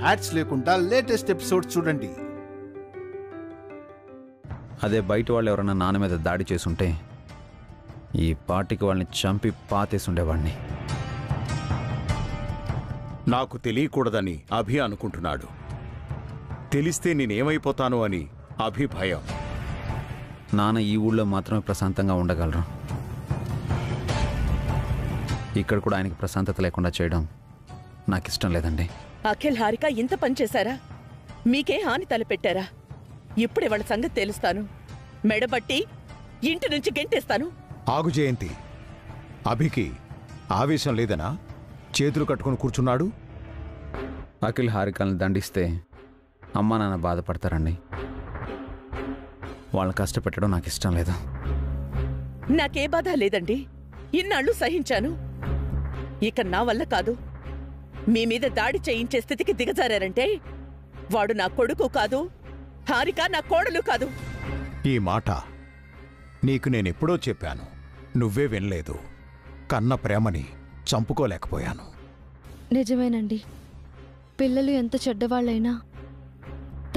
Ads లేకుండా latest episode చూడండి. అదే బయట వాళ్ళు ఎవరైనా నాన్న మీద దాడి చేసుంటే ఈ పార్టీకి వాళ్ళని చంపి పాతేసి ఉండేవాడిని. నాకు తెలియకూడదని అభి అనుకుంటున్నాడు. తెలిస్తే నేనేమైపోతాను అని అభి భయం. నాన్న ఈ ఊళ్ళో మాత్రమే ప్రశాంతంగా ఉండగలరు. ఇక్కడ కూడా ఆయనకి ప్రశాంతత లేకుండా చేయడం నాకు ఇష్టం లేదండి. అఖిల్ హారిక ఇంత పని చేశారా? మీకే హాని తలపెట్టారా? ఇప్పుడే వాళ్ళ సంగతి తెలుస్తాను. మెడబట్టి ఇంటి నుంచి గెంటేస్తాను. ఆగు జయంతి. అభికి ఆవేశం లేదనా చేతులు కట్టుకుని కూర్చున్నాడు? అఖిల్ హారికల్ని దండిస్తే అమ్మా నాన్న బాధపడతారండి. వాళ్ళని కష్టపెట్టడం నాకు ఇష్టం లేదు. నాకే బాధ లేదండి. ఇన్నాళ్ళు సహించాను. ఇక నా వల్ల కాదు. మీ మీద దాడి చేయించే స్థితికి దిగజారంటే వాడు నా కొడుకు కాదు, హారిక నా కోడలు కాదు. ఈ మాట నీకు నేనెప్పుడో చెప్పాను, నువ్వే వినలేదు. కన్న ప్రేమని చంపుకోలేకపోయాను. నిజమేనండి. పిల్లలు ఎంత చెడ్డవాళ్ళైనా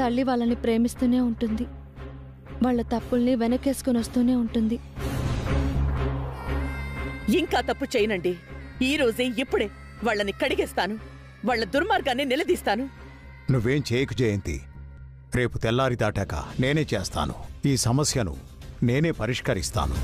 తల్లి వాళ్ళని ప్రేమిస్తూనే ఉంటుంది. వాళ్ళ తప్పుల్ని వెనకేసుకుని వస్తూనే ఉంటుంది. ఇంకా తప్పు చేయనండి. ఈ రోజే ఇప్పుడే వాళ్ళని కడిగేస్తాను. వాళ్ళ దుర్మార్గాన్ని నిలదీస్తాను. నువ్వేం చేయకు జయంతి. రేపు తెల్లారి దాటాక నేనే చేస్తాను. ఈ సమస్యను నేనే పరిష్కరిస్తాను.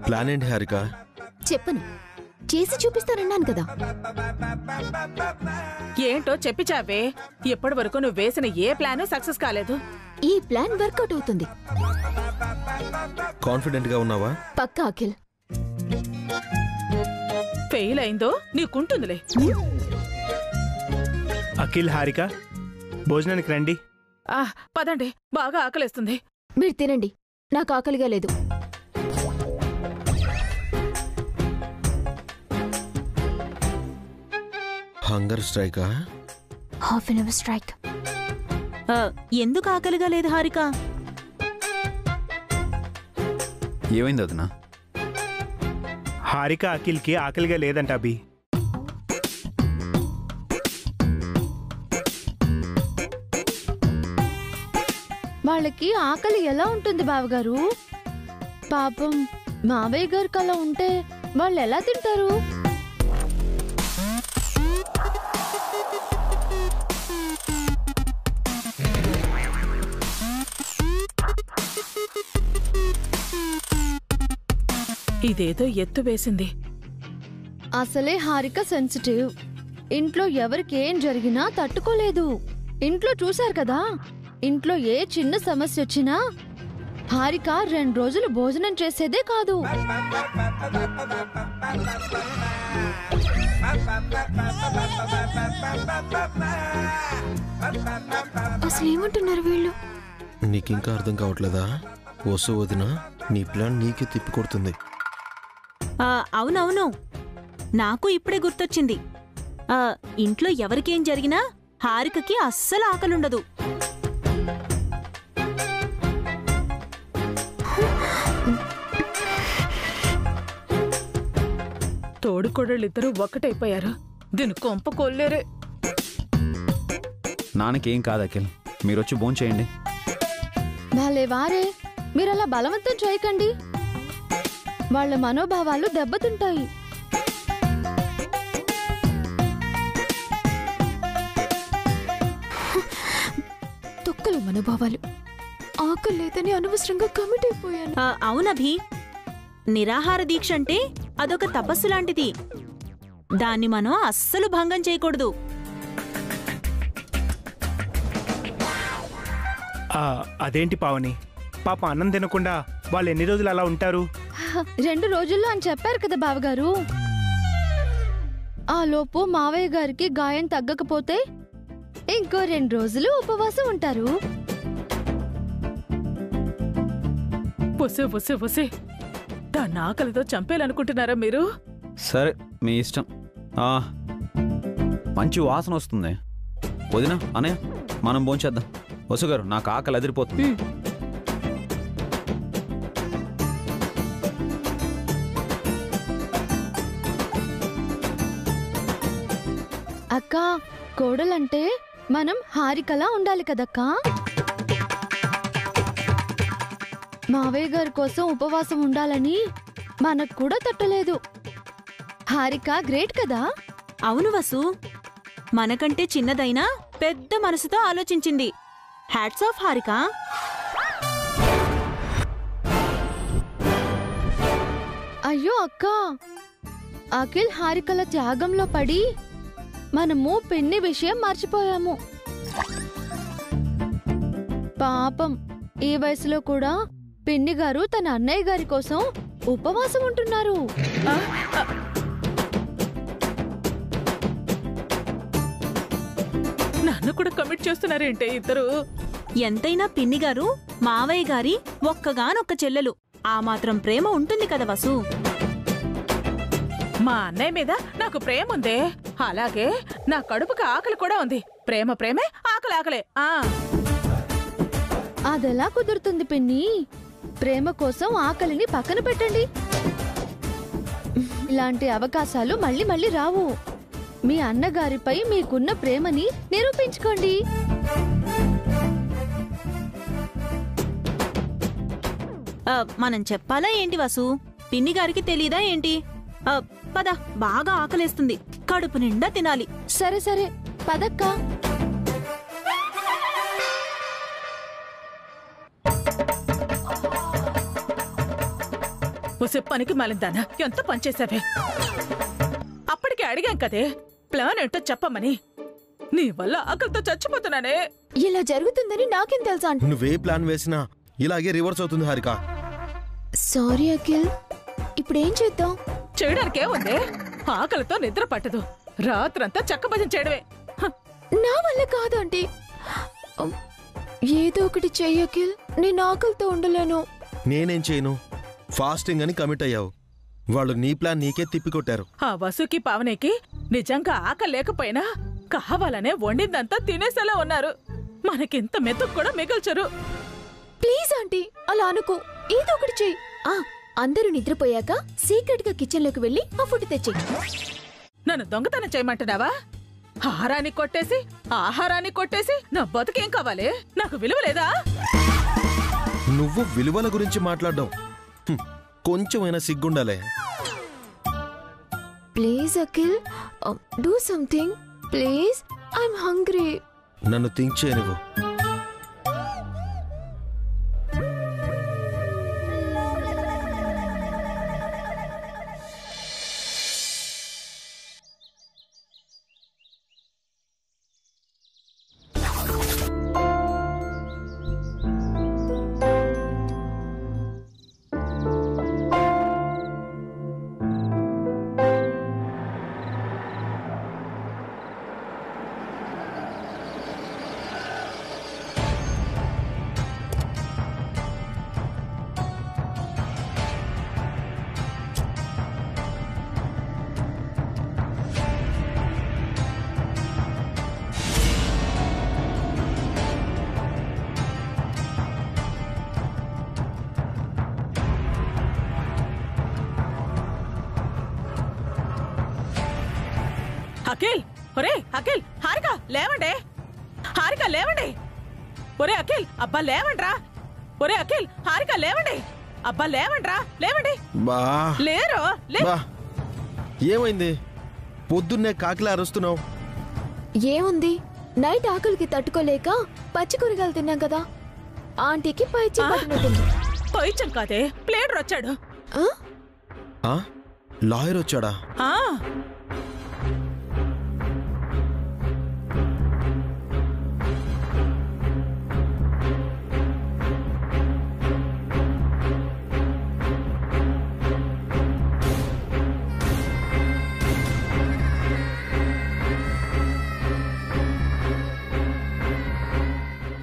ప్లాన్ ఏంటి హారిక? చెప్పను, చేసి చూపిస్తానన్నాను కదా. ఏంటో చెప్పి చావే. ఇప్పటి వరకు నువ్వు వేసిన ఏ ప్లాన్ సక్సెస్ కాలేదు. ఈ ప్లాన్ వర్కౌట్ అవుతుంది. కాన్ఫిడెంట్ గా ఉన్నావా? పక్కా అఖిల్. ఫెయిల్ అయిందో నీకుంటుందిలే. అఖిల్, హారిక భోజనానికి రండి. పదండి, బాగా ఆకలేస్తుంది. మీరు తినండి, నాకు ఆకలిగా లేదు. హంగర్ స్ట్రైకా? Half an hour strike. ఎందుకు ఆకలిగా లేదు హారిక? ఏమైంది వదినా? హారిక అఖిల్కి ఆకలిగా లేదంట అభి. వాళ్ళకి ఆకలి ఎలా ఉంటుంది బావగారు? పాపం మావయ్య గారికి అలా ఉంటే వాళ్ళు ఎలా తింటారు? ఇదేదో ఎత్తు వేసింది. అసలే హారిక సెన్సిటివ్. ఇంట్లో ఎవరికి ఏం జరిగినా తట్టుకోలేదు. ఇంట్లో చూశారు కదా, ఇంట్లో ఏ చిన్న సమస్య వచ్చినా హారిక 2 రోజులు భోజనం చేసేదే కాదు. అసలు ఏమంటున్నారు వీళ్ళు? నీకింకా అర్థం కావట్లేదా? వసు వదిన నీ ప్లాన్ నీకే తిప్పికొడుతుంది. అవునవును, నాకు ఇప్పుడే గుర్తొచ్చింది. ఇంట్లో ఎవరికేం జరిగినా హారికకి అస్సలు ఆకలుండదు. తోడుకోడళ్ళిద్దరూ ఒక్కటైపోయారు. దీని కొంప కొల్లేరే. నాన్నకేం కాదు అఖిల్, మీరొచ్చి భోంచేయండి. వాళ్ళే వారే, మీరలా బలవంతం చేయకండి. వాళ్ళ మనోభావాలు దెబ్బతింటాయి. తొక్కలు మనోభావాలు. ఆకలి లేదని అనవసరంగా కమిట్ అయిపోయాను. అవునభి, నిరాహార దీక్ష అంటే అదొక తపస్సు లాంటిది. దాన్ని మనం అస్సలు భంగం చేయకూడదు. అదేంటి పావని, పాప అన్నం తినకుండా వాళ్ళు ఎన్ని రోజులు అలా ఉంటారు? 2 రోజుల్లో అని చెప్పారు కదా బావగారు. ఆ లోపు మావయ్య గారికి గాయం తగ్గకపోతే ఇంకో 2 రోజులు ఉపవాసం ఉంటారు. ఒసే ఒసే ఒసే దాన్ని ఆకలితో చంపేయాలనుకుంటున్నారా మీరు? సరే మీ ఇష్టం. మంచి వాసన వస్తుంది. వదినా అనయ్య మనం భోంచేద్దాం. వసుగారు నాకు ఆకలి అదిరిపోతుంది. అక్క, కోడలంటే మనం హారికలా ఉండాలి కదక్కా. మావయ్య గారి కోసం ఉపవాసం ఉండాలని మనకు కూడా తట్టలేదు. హారిక గ్రేట్ కదా. అవును వసు, మనకంటే చిన్నదైనా పెద్ద మనసుతో ఆలోచించింది. Hats off Harika. అయ్యో అక్క, అఖిల్ హారికల త్యాగంలో పడి మనము పిన్ని విషయం మర్చిపోయాము. పాపం ఈ వయసులో కూడా పిన్ని గారు తన అన్నయ్య గారి కోసం ఉపవాసం ఉంటున్నారు. నన్ను కూడా కమిట్ చేస్తున్నారేంటే ఇద్దరు? ఎంతైనా పిన్ని గారు మావయ్య గారి ఒక్కగానొక్క చెల్లెలు. ఆ మాత్రం ప్రేమ ఉంటుంది కదా వసు. మా అన్నయ్య మీద నాకు ప్రేమ ఉందే, అలాగే నా కడుపుకి ఆకలి కూడా ఉంది. ప్రేమ ప్రేమే, ఆకలి ఆకలే. అదెలా కుదురుతుంది పిన్ని? ప్రేమ కోసం ఆకలిని పక్కన పెట్టండి. ఇలాంటి అవకాశాలు మళ్ళీ మళ్ళీ రావు. మీ అన్నగారిపై మీకున్న ప్రేమని నిరూపించుకోండి. మనం చెప్పాలా ఏంటి వసు? పిన్ని గారికి తెలీదా ఏంటి? పద, బాగా ఆకలేస్తుంది, కడుపు నిండా తినాలి. సరే సరే పదక్కా. ఒసే పనికి మాలిందానా, ఎంత పనిచేసావే? అప్పటికే అడిగాం కదే ప్లాన్ ఏంటో చెప్పమని. నీ వల్ల ఆకలితో చచ్చిపోతున్నానే. ఇలా జరుగుతుందని నాకేం తెలుసా? నువ్వే ప్లాన్ వేసినా ఇలాగే రివర్స్ అవుతుంది హారిక. సారీ అఖిల్, ఇప్పుడేం చేద్దాం? చేయడానికే ఉంది. ఆకలితో నిద్ర పట్టదు, రాత్రంతా చక్కభజన చేయడమే. నా వల్ల కాదు ఆంటీ. ఏదో ఒకటి చెయ్యి అఖిల్, నేను ఆకలితో ఉండలేను. నేనేం చేయను? ఫాస్టింగ్ అని కమిట్ అయ్యావు. వాళ్ళు నీ ప్లాన్ నీకే తిప్పికొట్టారు. ఆ వసుకి పావనేకి నిజంగా ఆకలి లేకపోయినా కావాలనే వండిందంతా తినేసేలా ఉన్నారు. మనకింత మెతుకు కూడా మిగల్చరు. ప్లీజ్ ఆంటీ, అలా అనుకో. ఏదో ఒకటి చెయ్యి. అందరూ నిద్రపోయాక సీక్రెట్ గా కిచెన్ లోకి వెళ్ళి ఆ ఫుడ్ తెచ్చి. నన్ను దొంగతనం చేయమంటున్నావా? ఆహారాన్ని కొట్టేసి నా బతుకేం కావాలి? నాకు విలువ లేదా? నువ్వు విలువల గురించి మాట్లాడడం కొంచెమైనా సిగ్గుండాలే. Please Akhil, do something please. I'm hungry. నన్ను థింక్ చేయనివ్వు. అఖిల్, ఒరే అఖిల్, హారిక లేవండి, హారిక లేవండి. ఒరే అఖిల్, అబ్బా లేవండ్రా. ఒరే అఖిల్, హారిక లేవండి, అబ్బా లేవండ్రా, లేవండి. బా లేరు. ఏమైంది? పొద్దున్నే కాకిలా అరుస్తున్నావు. ఏముంది, నైట్ ఆకలికి తట్టుకోలేక పచ్చి కూరగాయలు తిన్నాం కదా. ఆంటీకి పైచి పట్టినట్టుంది. పైచం కాదే, ప్లేడర్ వచ్చాడు. లాయర్ వచ్చాడా?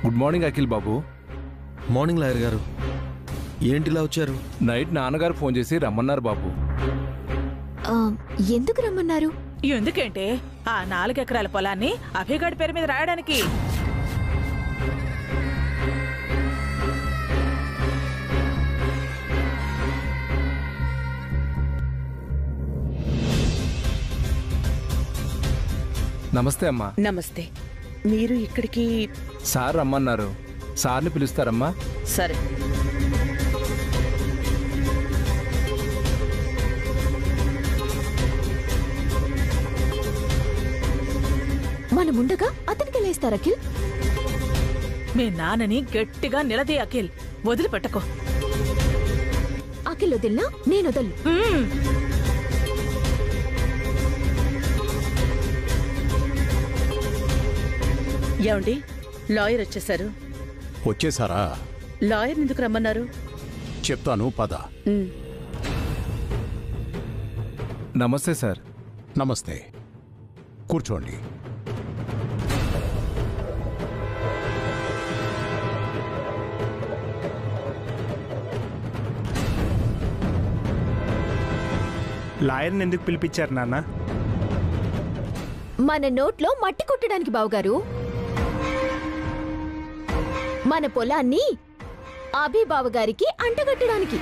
గుడ్ మార్నింగ్ అఖిల్ బాబు. మార్నింగ్ లాయర్ గారు. ఏంటిలా వచ్చారు? నైట్ నాన్నగారు ఫోన్ చేసి రమ్మన్నారు బాబు. ఎందుకు రమ్మన్నారు? ఎందుకంటే ఆ 4 ఎకరాల పొలాన్ని అభిగాడి పేరు మీద రాయడానికి. నమస్తే అమ్మా. నమస్తే. మీరు ఇక్కడికి? సార్ రమ్మన్నారు. సార్ని పిలుస్తారమ్మా? సరే. మనముండగా అతనికి లేస్తారు అఖిల్. మీ నాన్నని గట్టిగా నిలదీ అఖిల్, వదిలిపెట్టకో. అఖిల్ వదిలినా నేను వదలను. ఏమండి, లాయర్ వచ్చేశారు. వచ్చేసారా? లాయర్ ఎందుకు రమ్మన్నారు? చెప్తాను పద. నమస్తే సార్. నమస్తే, కూర్చోండి. లాయర్ని ఎందుకు పిలిపించారు నాన్న? మన నోట్లో మట్టి కొట్టడానికి బావగారు. మన పొలాన్ని అభిబావ గారికి అంటగట్టడానికి.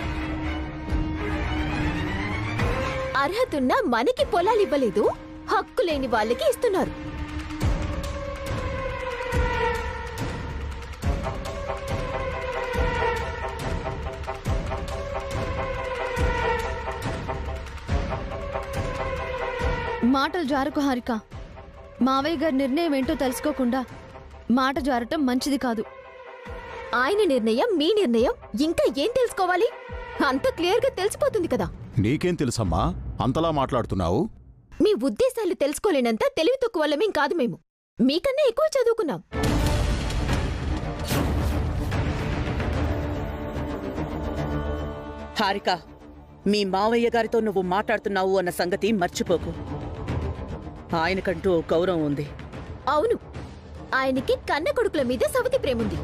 అర్హతున్న మనకి పొలాలు ఇవ్వలేదు, హక్కు లేని వాళ్ళకి ఇస్తున్నారు. మాటలు జారుకు హారిక. మావయ్య గారి నిర్ణయం ఏంటో తెలుసుకోకుండా మాట జారటం మంచిది కాదు. ఆయన నిర్ణయం మీ నిర్ణయం ఇంకా ఏం తెలుసుకోవాలి? అంత క్లియర్గా తెలిసిపోతుంది కదా. నీకేం తెలుసమ్మా అంతలా మాట్లాడుతున్నావు? మీ ఉద్దేశాలు తెలుసుకోలేనంత తెలివి తక్కువ వాళ్ళమేం కాదు మేము. మీకన్నా ఎక్కువ చదువుకున్నాం. హారిక, మీ మావయ్య గారితో నువ్వు మాట్లాడుతున్నావు అన్న సంగతి మర్చిపోకు. ఆయనకంటూ ఓ గౌరవం ఉంది. అవును, ఆయనకి కన్న కొడుకుల మీద సవతి ప్రేముంది.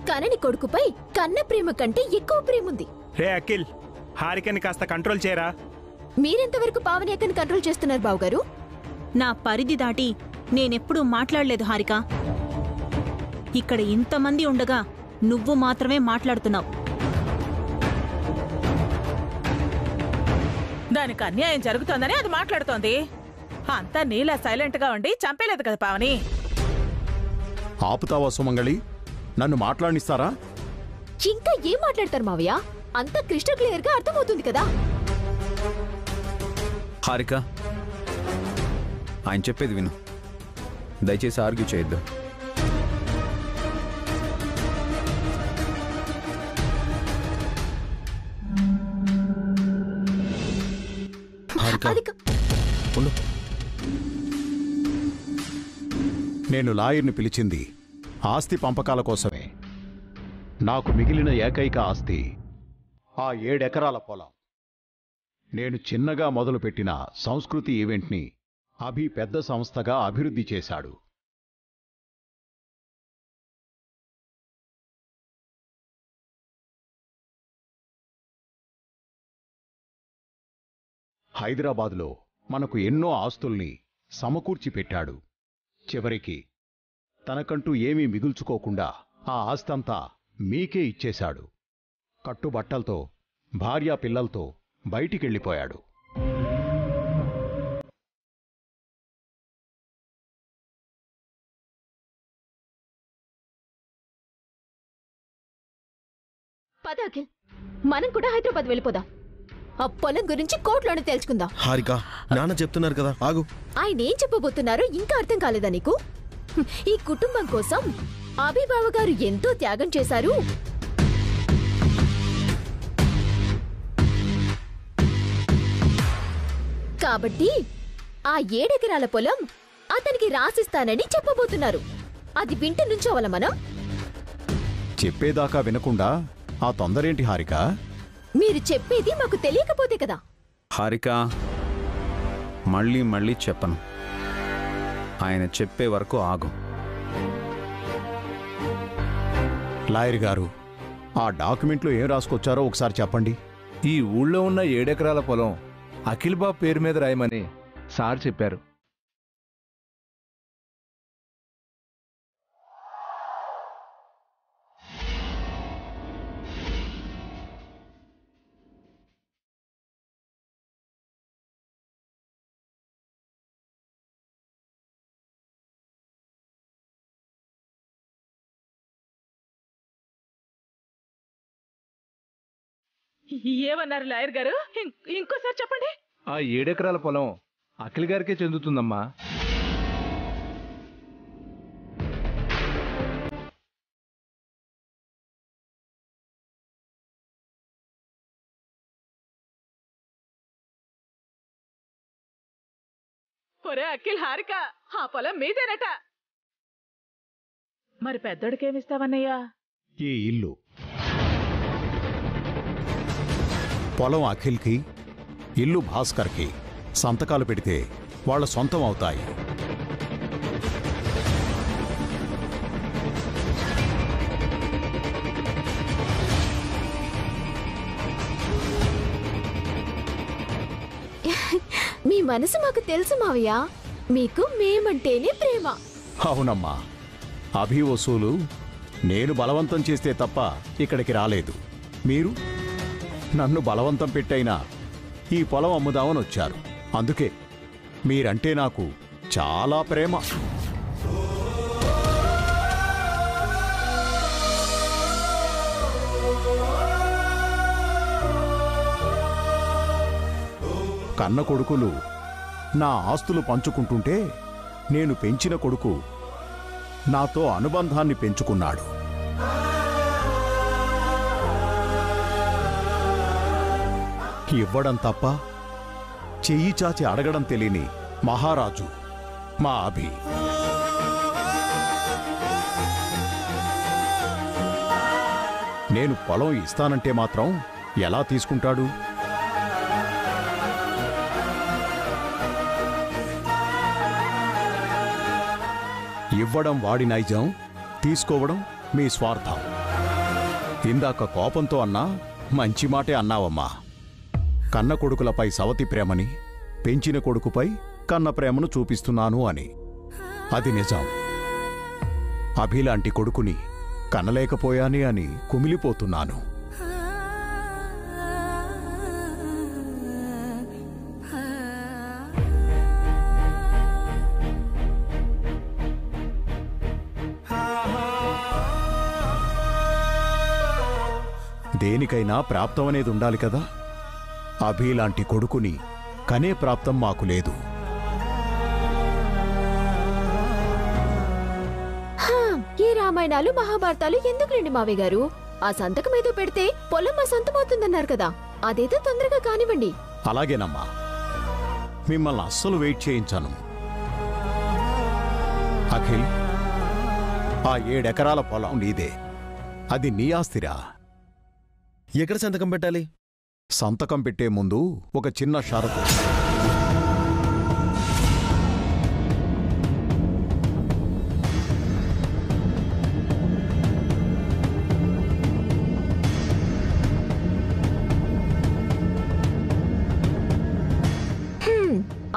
కనని కొడుకుపై కన్న ప్రేమ కంటే ఎక్కువ ప్రేముంది. రే అఖిల్, హారికని కాస్త కంట్రోల్ చేయరా. మీరెంతవరకు పావని అక్కని కంట్రోల్ చేస్తున్నారు బావగారు? నా పరిధి దాటి నేనెప్పుడూ మాట్లాడలేదు హారిక. ఇక్కడ ఇంతమంది ఉండగా నువ్వు మాత్రమే మాట్లాడుతున్నావు. దానికి అన్యాయం జరుగుతోందని అది మాట్లాడుతోంది. అంతా నీలా సైలెంట్ గా ఉండి చంపేలేదు కదా పావని. ఆపుతావా సుమంగళి? నన్ను మాట్లాడిస్తారా? ఇంకా ఏం మాట్లాడతారు మావయ్య? అంతా క్రిస్టల్ క్లియర్ గా అర్థమవుతుంది కదా. హారిక, ఆయన చెప్పేది విను. దయచేసి ఆర్గ్యూ చేయొద్దు. నేను లాయర్ని పిలిచింది ఆస్తి పంపకాల కోసమే. నాకు మిగిలిన ఏకైక ఆస్తి ఆ 7 ఎకరాల పొలం. నేను చిన్నగా మొదలుపెట్టిన సంస్కృతి ఈవెంట్ని అభి పెద్ద సంస్థగా అభివృద్ధి చేశాడు. హైదరాబాదులో మనకు ఎన్నో ఆస్తుల్ని సమకూర్చి పెట్టాడు. చివరికి తనకంటూ ఏమీ మిగుల్చుకోకుండా ఆ ఆస్తంతా మీకే ఇచ్చేశాడు. కట్టుబట్టలతో భార్యా పిల్లలతో బయటికెళ్ళిపోయాడు. పద అఖిల్, మనం కూడా హైదరాబాద్ వెళ్ళిపోదాం. ఆ పొలం గురించి కోర్టులోనే తెలుసుకుందాం. హారిక, నాన్న చెప్తున్నారు కదా, ఆగు. ఆయన ఏం చెప్పబోతున్నారో ఇంకా అర్థం కాలేదా నీకు? ఈ కుటుంబం కోసం అభిబావ గారు ఎంతో త్యాగం చేశారు. కాబట్టి ఆ 7 ఎకరాల పొలం అతనికి రాసిస్తానని చెప్పబోతున్నారు. అది వింటూ నుంచోవాల మనం. చెప్పేదాకా వినకుండా ఆ తొందరేంటి హారిక? మీరు చెప్పేది మాకు తెలియకపోతే కదా. హారిక, మళ్ళీ మళ్ళీ చెప్పను. ఆయన చెప్పే వరకు ఆగు. లాయర్ గారు, ఆ డాక్యుమెంట్లో ఏం రాసుకొచ్చారో ఒకసారి చెప్పండి. ఈ ఊళ్ళో ఉన్న 7 ఎకరాల పొలం అఖిల్ బాబు పేరు మీద రాయమని సార్ చెప్పారు. ఏమన్నారు లాయర్ గారు? ఇంకోసారి చెప్పండి. ఆ 7 ఎకరాల పొలం అఖిల్ గారికే చెందుతుందమ్మా. ఒరే అఖిల్, హారిక, ఆ పొలం మీదేనట. మరి పెద్దోడికేమిస్తావన్నయ్యా? ఈ ఇల్లు, పొలం అఖిల్కి, ఇల్లు భాస్కర్కి సంతకాలు పెడితే వాళ్ళ సొంతం అవుతాయి. మీ మనసు మాకు తెలుసు మావయ్య. మీకు మేమంటేనే ప్రేమ. అవునమ్మా, అభి వసూలు నేను బలవంతం చేస్తే తప్ప ఇక్కడికి రాలేదు. మీరు నన్ను బలవంతం పెట్టైనా ఈ పొలం అమ్ముదామని వచ్చారు. అందుకే మీరంటే నాకు చాలా ప్రేమ. కన్న కొడుకులు నా ఆస్తులు పంచుకుంటుంటే నేను పెంచిన కొడుకు నాతో అనుబంధాన్ని పెంచుకున్నాడు. ఇవ్వడం తప్ప చెయ్యి చాచి అడగడం తెలియని మహారాజు మా అభి. నేను పొలం ఇస్తానంటే మాత్రం ఎలా తీసుకుంటాడు? ఇవ్వడం వాడి నైజం, తీసుకోవడం మీ స్వార్థం. ఇందాక కోపంతో అన్నా మంచి మాటే అన్నావమ్మా. కన్న కొడుకులపై సవతి ప్రేమని, పెంచిన కొడుకుపై కన్న ప్రేమను చూపిస్తున్నాను అని. అది నిజం. అభిలాంటి కొడుకుని కనలేకపోయానే అని కుమిలిపోతున్నాను. దేనికైనా ప్రాప్తం అనేది ఉండాలి కదా. అభిలాంటి కొడుకుని కనే ప్రాప్తం మాకు లేదు. ఈ రామాయణాలు మహాభారతాలు ఎందుకులేండి మావయ్య గారు? ఆ సంతకం ఏదో పెడితే పొలం మా సొంతమవుతుందన్నారు కదా, అదేదో తొందరగా కానివ్వండి. అలాగేనమ్మా, మిమ్మల్ని అస్సలు వెయిట్ చేయించాను. అఖిల్, ఆ 7 ఎకరాల పొలం నీదే. అది నీ ఆస్తిరా. ఎక్కడ సంతకం పెట్టాలి? సంతకం పెట్టే ముందు ఒక చిన్న షరతు.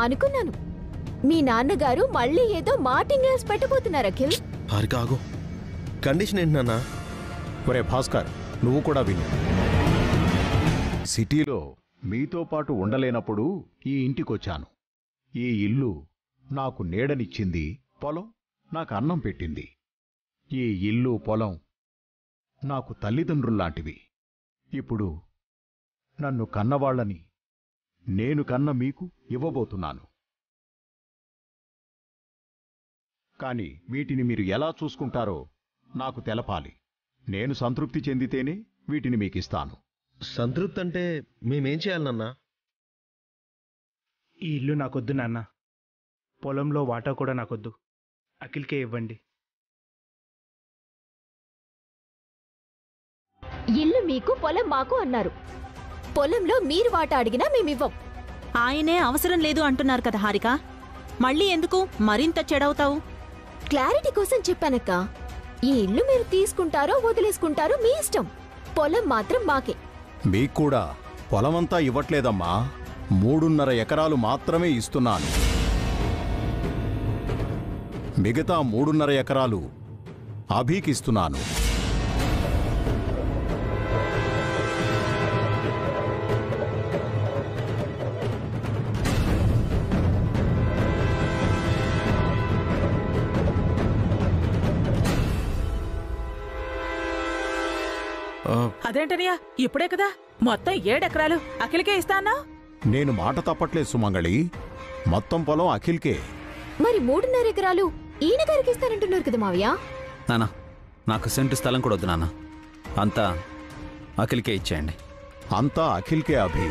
అనుకున్నాను, మీ నాన్నగారు మళ్ళీ ఏదో మార్టింగల్స్ పెట్టబోతున్నారు. అఖిల్, హారిక ఆగు. కండిషన్ ఏంటి నాన్న? ఒరే భాస్కర్, నువ్వు కూడా విను. సిటీలో మీతో పాటు ఉండలేనప్పుడు ఈ ఇంటికొచ్చాను. ఈ ఇల్లు నాకు నీడనిచ్చింది, పొలం నాకు అన్నం పెట్టింది. ఈ ఇల్లు పొలం నాకు తల్లిదండ్రుల్లాంటివి. ఇప్పుడు నన్ను కన్నవాళ్లని నేను కన్న మీకు ఇవ్వబోతున్నాను. కాని వీటిని మీరు ఎలా చూసుకుంటారో నాకు తెలపాలి. నేను సంతృప్తి చెందితేనే వీటిని మీకిస్తాను. సంతృప్తి అంటే మేమేం చేయాలి నాన్న? ఈ ఇల్లు నాకొద్దు నాన్న. పొలంలో వాటా కూడా నాకొద్దు. అఖిల్కే ఇవ్వండి. ఇల్లు మీకు, పొలం మాకు అన్నారు. పొలంలో మీరు వాటా అడిగినా మేమివ్వం. ఆయనే అవసరం లేదు అంటున్నారు కదా హారిక. మళ్ళీ ఎందుకు మరింత చెడవుతావు? క్లారిటీ కోసం చెప్పానక్క. ఈ ఇల్లు మీరు తీసుకుంటారో వదిలేసుకుంటారో మీ ఇష్టం. పొలం మాత్రం మాకే. మీకు కూడా పొలమంతా ఇవ్వట్లేదమ్మా, 3.5 ఎకరాలు మాత్రమే ఇస్తున్నాను. మిగతా 3.5 ఎకరాలు అభికిస్తున్నాను. అదేంటనియా, ఇప్పుడే కదా మొత్తం 7 ఎకరాలు అఖిల్కే ఇస్తా అన్నావ్? నేను మాట తప్పట్లేదు సుమంగళి, మొత్తం పొలం అఖిల్కే. మరి 3.5 ఎకరాలు ఈయన గారికి ఇస్తారంటున్నారు కదా మావయ్య. నానా, నాకు సెంటు స్థలం కూడా వద్దు నాన్న, అంతా అఖిల్కే ఇచ్చేయండి. అంతా అఖిల్కే అభి.